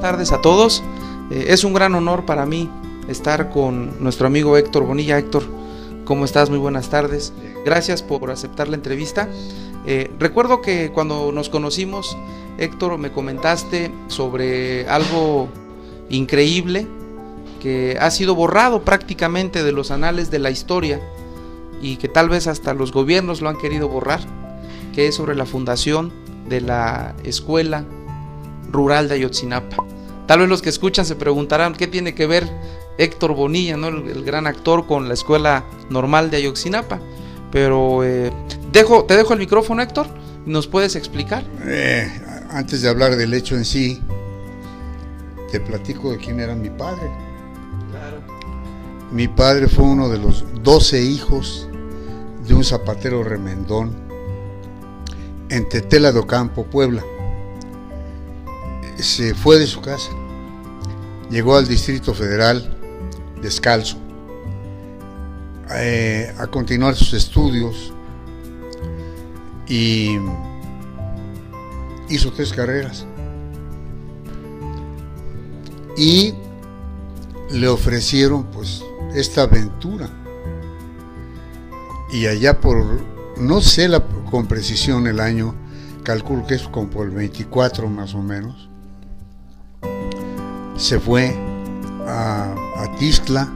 tardes a todos. Es un gran honor para mí estar con nuestro amigo Héctor Bonilla. Héctor, ¿cómo estás? Muy buenas tardes. Gracias por aceptar la entrevista. Recuerdo que cuando nos conocimos, Héctor, me comentaste sobre algo increíble que ha sido borrado prácticamente de los anales de la historia y que tal vez hasta los gobiernos lo han querido borrar, que es sobre la fundación de la Escuela Rural de Ayotzinapa. Tal vez los que escuchan se preguntarán qué tiene que ver Héctor Bonilla, ¿no? el gran actor, con la Escuela Normal de Ayotzinapa. Pero te dejo el micrófono, Héctor, ¿nos puedes explicar? Antes de hablar del hecho en sí, te platico de quién era mi padre. Claro. Mi padre fue uno de los 12 hijos de un zapatero remendón en Tetela de Ocampo, Puebla. Se fue de su casa, llegó al Distrito Federal descalzo a continuar sus estudios y hizo 3 carreras y le ofrecieron pues esta aventura, y allá por, no sé con precisión el año, calculo que es como por el 24 más o menos, se fue a Tixtla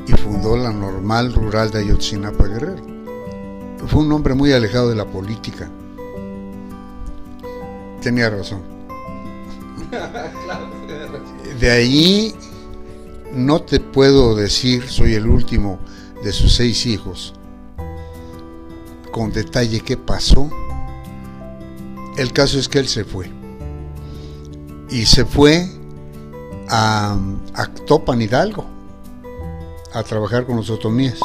y fundó la Normal Rural de Ayotzinapa, Guerrero. Fue un hombre muy alejado de la política. Tenía razón. De ahí no te puedo decir, soy el último de sus 6 hijos, con detalle qué pasó. El caso es que él se fue. Y se fue a Actopan, Hidalgo, a trabajar con los otomíes.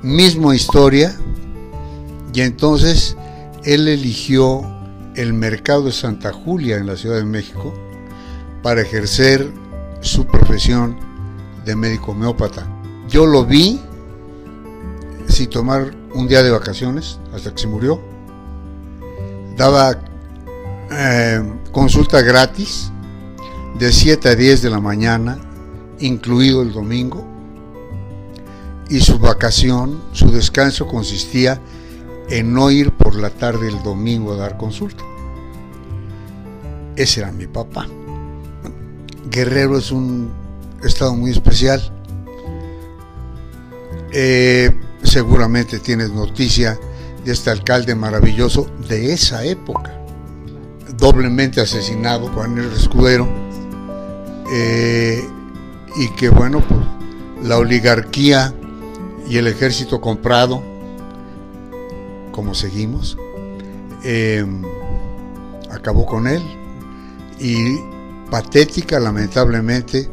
Misma historia, y entonces él eligió el mercado de Santa Julia en la Ciudad de México para ejercer su profesión de médico homeópata. Yo lo vi sin tomar un día de vacaciones hasta que se murió. Daba consulta gratis de 7 a 10 de la mañana, incluido el domingo, y su vacación, su descanso consistía en no ir por la tarde el domingo a dar consulta. Ese era mi papá. Guerrero es un estado muy especial. Seguramente tienes noticia de este alcalde maravilloso de esa época, doblemente asesinado, Juan R. Escudero, y que bueno, pues la oligarquía y el ejército comprado, como seguimos, acabó con él. Y patética, lamentablemente,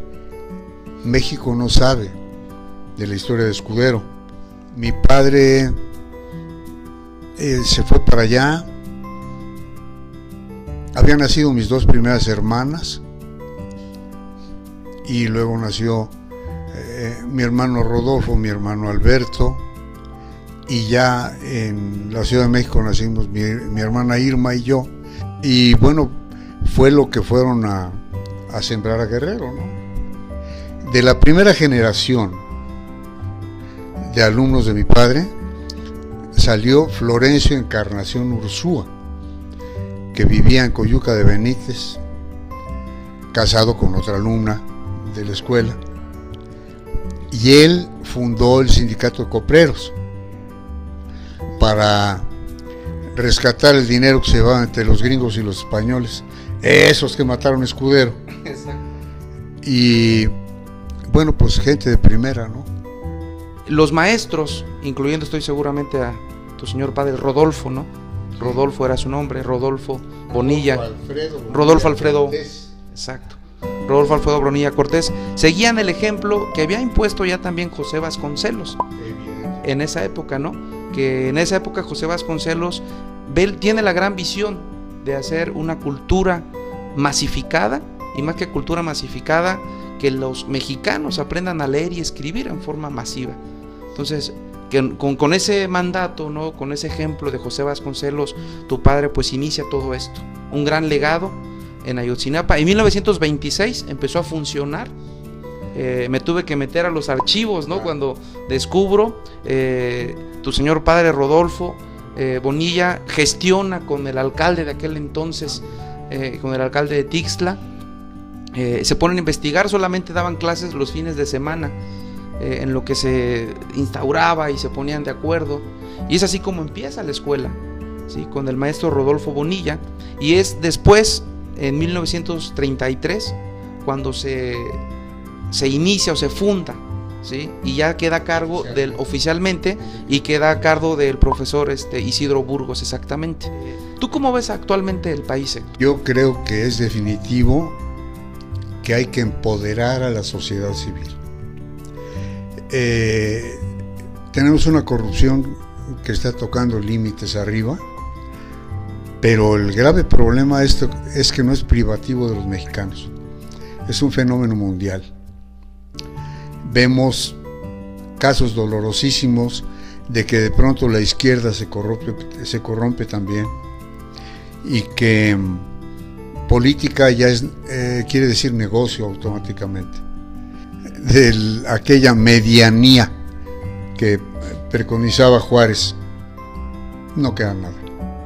México no sabe de la historia de Escudero. Mi padre se fue para allá. Habían nacido mis 2 primeras hermanas y luego nació mi hermano Rodolfo, mi hermano Alberto, y ya en la Ciudad de México nacimos mi hermana Irma y yo, y bueno, fue lo que fueron a sembrar a Guerrero, ¿no? De la primera generación de alumnos de mi padre salió Florencio Encarnación Ursúa, que vivía en Coyuca de Benítez, casado con otra alumna de la escuela, y él fundó el sindicato de copleros para rescatar el dinero que se llevaba entre los gringos y los españoles, esos que mataron a Escudero. Exacto. Y bueno, pues gente de primera, ¿no? Los maestros, incluyendo estoy seguramente a tu señor padre Rodolfo, ¿no? Rodolfo era su nombre, Rodolfo Bonilla. Rodolfo Alfredo Cortés. Exacto. Rodolfo Alfredo Bonilla Cortés. Seguían el ejemplo que había impuesto ya también José Vasconcelos en esa época, ¿no? Que en esa época José Vasconcelos tiene la gran visión de hacer una cultura masificada, y más que cultura masificada, que los mexicanos aprendan a leer y escribir en forma masiva. Entonces, que con ese mandato, ¿no? Con ese ejemplo de José Vasconcelos, tu padre pues inicia todo esto, un gran legado en Ayotzinapa. En 1926 empezó a funcionar. Me tuve que meter a los archivos, ¿no? Cuando descubro tu señor padre Rodolfo Bonilla gestiona con el alcalde de aquel entonces, con el alcalde de Tixtla, se ponen a investigar, solamente daban clases los fines de semana, en lo que se instauraba y se ponían de acuerdo, y es así como empieza la escuela, ¿sí? Con el maestro Rodolfo Bonilla, y es después, en 1933, cuando se inicia o se funda, ¿sí? Y ya queda a cargo oficialmente, y queda a cargo del profesor Isidro Burgos, exactamente. ¿Tú cómo ves actualmente el país, Héctor? Yo creo que es definitivo que hay que empoderar a la sociedad civil. Tenemos una corrupción que está tocando límites arriba, pero el grave problema es que no es privativo de los mexicanos, es un fenómeno mundial. Vemos casos dolorosísimos de que de pronto la izquierda se corrompe también, y que política ya quiere decir negocio automáticamente. De aquella medianía que preconizaba Juárez, no queda nada,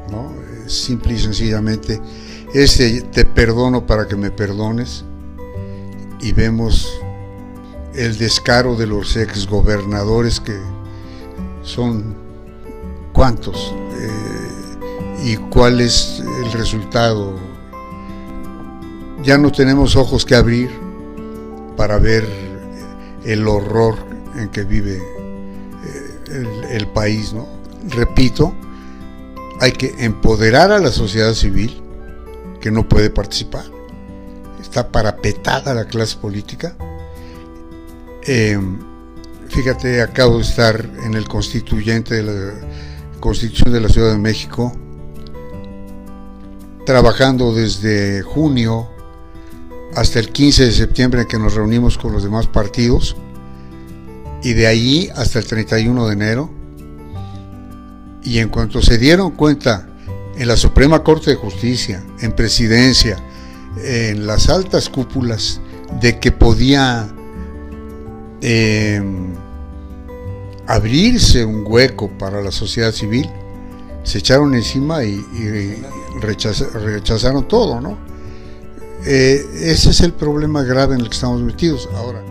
¿no? Simple y sencillamente te perdono para que me perdones, y vemos el descaro de los exgobernadores, que son ¿cuántos? ¿Y cuál es el resultado? Ya no tenemos ojos que abrir para ver el horror en que vive el país, ¿no? Repito, hay que empoderar a la sociedad civil, que no puede participar, está parapetada la clase política. Fíjate, acabo de estar en el constituyente de la Constitución de la Ciudad de México, trabajando desde junio hasta el 15 de septiembre, en que nos reunimos con los demás partidos, y de ahí hasta el 31 de enero. Y en cuanto se dieron cuenta en la Suprema Corte de Justicia, en Presidencia, en las altas cúpulas, de que podía abrirse un hueco para la sociedad civil, se echaron encima y rechazaron todo, ¿no? Ese es el problema grave en el que estamos metidos ahora.